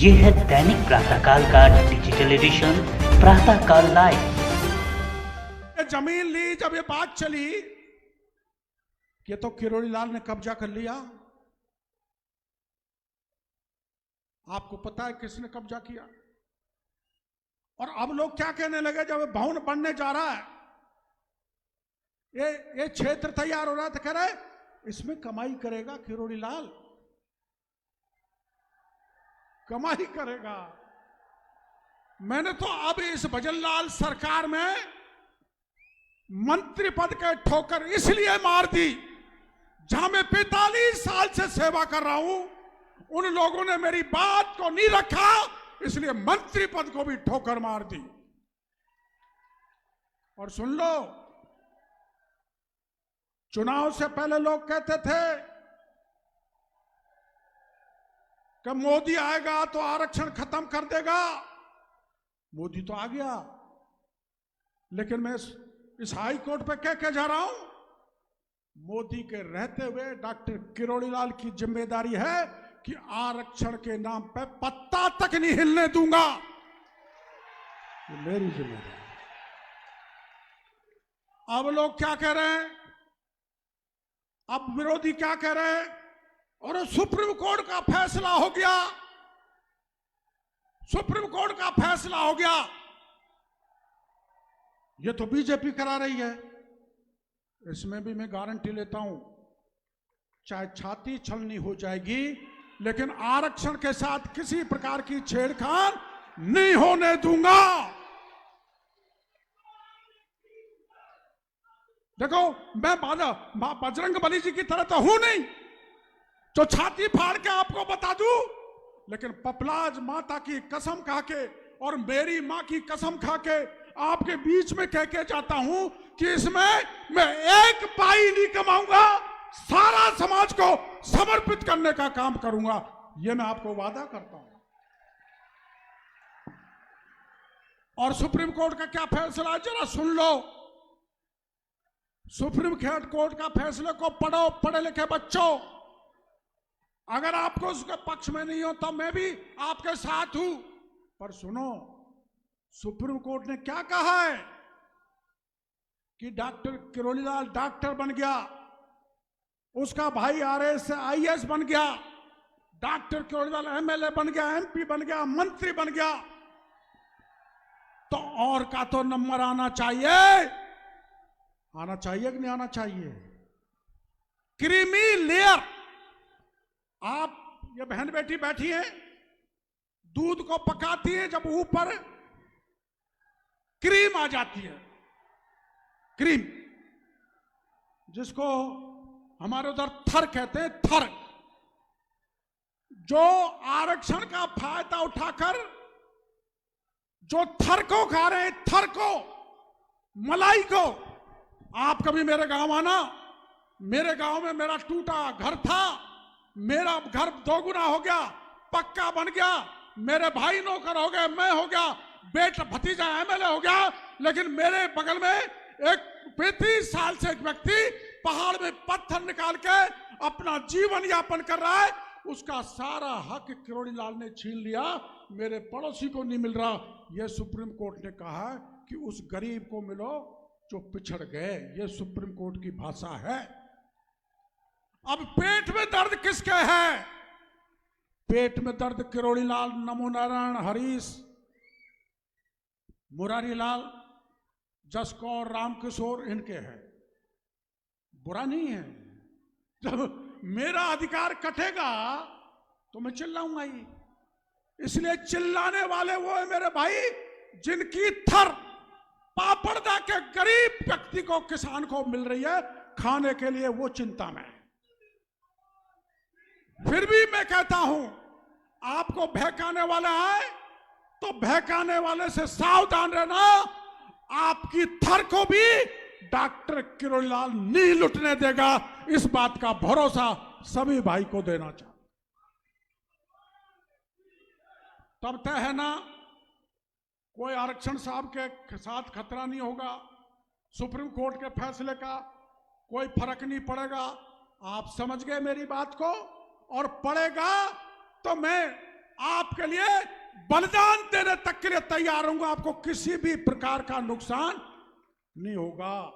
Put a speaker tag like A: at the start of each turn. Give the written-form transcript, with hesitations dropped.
A: ये है दैनिक प्रातःकाल का डिजिटल एडिशन प्रातःकाल लाइव।
B: जमीन ली, जब ये बात चली कि तो किरोड़ी लाल ने कब्जा कर लिया। आपको पता है किसने कब्जा किया? और अब लोग क्या कहने लगे जब भवन बनने जा रहा है, ये क्षेत्र तैयार हो रहा था, कह रहे इसमें कमाई करेगा किरोड़ी लाल, कमाई करेगा। मैंने तो अब इस भजनलाल सरकार में मंत्री पद के ठोकर इसलिए मार दी, जहां मैं 45 साल से सेवा कर रहा हूं, उन लोगों ने मेरी बात को नहीं रखा, इसलिए मंत्री पद को भी ठोकर मार दी। और सुन लो, चुनाव से पहले लोग कहते थे कि मोदी आएगा तो आरक्षण खत्म कर देगा। मोदी तो आ गया, लेकिन मैं इस हाई कोर्ट पे कह जा रहा हूं, मोदी के रहते हुए डॉक्टर किरोड़ी लाल की जिम्मेदारी है कि आरक्षण के नाम पे पत्ता तक नहीं हिलने दूंगा। ये मेरी जिम्मेदारी। अब लोग क्या कह रहे हैं, अब विरोधी क्या कह रहे हैं, और सुप्रीम कोर्ट का फैसला हो गया, सुप्रीम कोर्ट का फैसला हो गया। ये तो बीजेपी करा रही है, इसमें भी मैं गारंटी लेता हूं, चाहे छाती छलनी हो जाएगी, लेकिन आरक्षण के साथ किसी प्रकार की छेड़खानी नहीं होने दूंगा। देखो, मैं बजरंग बली जी की तरह तो हूं नहीं जो छाती फाड़ के आपको बता दूं, लेकिन पपलाज माता की कसम खा के और मेरी मां की कसम खा के आपके बीच में कह के जाता हूं कि इसमें मैं एक पाई नहीं कमाऊंगा, सारा समाज को समर्पित करने का काम करूंगा। यह मैं आपको वादा करता हूं। और सुप्रीम कोर्ट का क्या फैसला, जरा सुन लो। सुप्रीम कोर्ट का फैसले को पढ़ो, पढ़े लिखे बच्चों। अगर आपको उसके पक्ष में नहीं हो तो मैं भी आपके साथ हूं, पर सुनो, सुप्रीम कोर्ट ने क्या कहा है कि डॉक्टर किरोड़ी लाल डॉक्टर बन गया, उसका भाई आरएस से आईएएस बन गया, डॉक्टर किरोड़ी लाल एमएलए बन गया, एमपी बन गया, मंत्री बन गया, तो और का तो नंबर आना चाहिए, आना चाहिए कि नहीं आना चाहिए? Creamy layer. आप ये बहन बेटी बैठी है, दूध को पकाती है, जब ऊपर क्रीम आ जाती है, क्रीम, जिसको हमारे उधर थर कहते हैं, थर, जो आरक्षण का फायदा उठाकर जो थर को खा रहे हैं, थर को, मलाई को। आप कभी मेरे गांव आना, मेरे गांव में मेरा टूटा घर था, मेरा घर दोगुना हो गया, पक्का बन गया, मेरे भाई नौकर हो गए, मैं हो गया, बेटा भतीजा एमएलए हो गया, लेकिन मेरे बगल में एक 35 साल से एक व्यक्ति पहाड़ में पत्थर निकाल के अपना जीवन यापन कर रहा है, उसका सारा हक किरोड़ी लाल ने छीन लिया, मेरे पड़ोसी को नहीं मिल रहा। यह सुप्रीम कोर्ट ने कहा कि उस गरीब को मिलो जो पिछड़ गए। यह सुप्रीम कोर्ट की भाषा है। अब पेट में दर्द किसके है? पेट में दर्द किरोड़ी लाल, नमो नारायण, हरीश, मुरारी लाल, जसकौर, रामकिशोर, इनके है। बुरा नहीं है। जब मेरा अधिकार कटेगा तो मैं चिल्लाऊंगा ही। इसलिए चिल्लाने वाले वो है मेरे भाई जिनकी थर पापड़दा के गरीब व्यक्ति को, किसान को मिल रही है खाने के लिए, वो चिंता में। फिर भी मैं कहता हूं, आपको बहकाने वाला है तो बहकाने वाले से सावधान रहना। आपकी थर को भी डॉक्टर किरोड़ी लाल नहीं लुटने देगा, इस बात का भरोसा सभी भाई को देना चाहिए। तब तय है ना, कोई आरक्षण साहब के साथ खतरा नहीं होगा, सुप्रीम कोर्ट के फैसले का कोई फर्क नहीं पड़ेगा। आप समझ गए मेरी बात को? और पड़ेगा तो मैं आपके लिए बलिदान देने तक के लिए तैयार हूंगा। आपको किसी भी प्रकार का नुकसान नहीं होगा।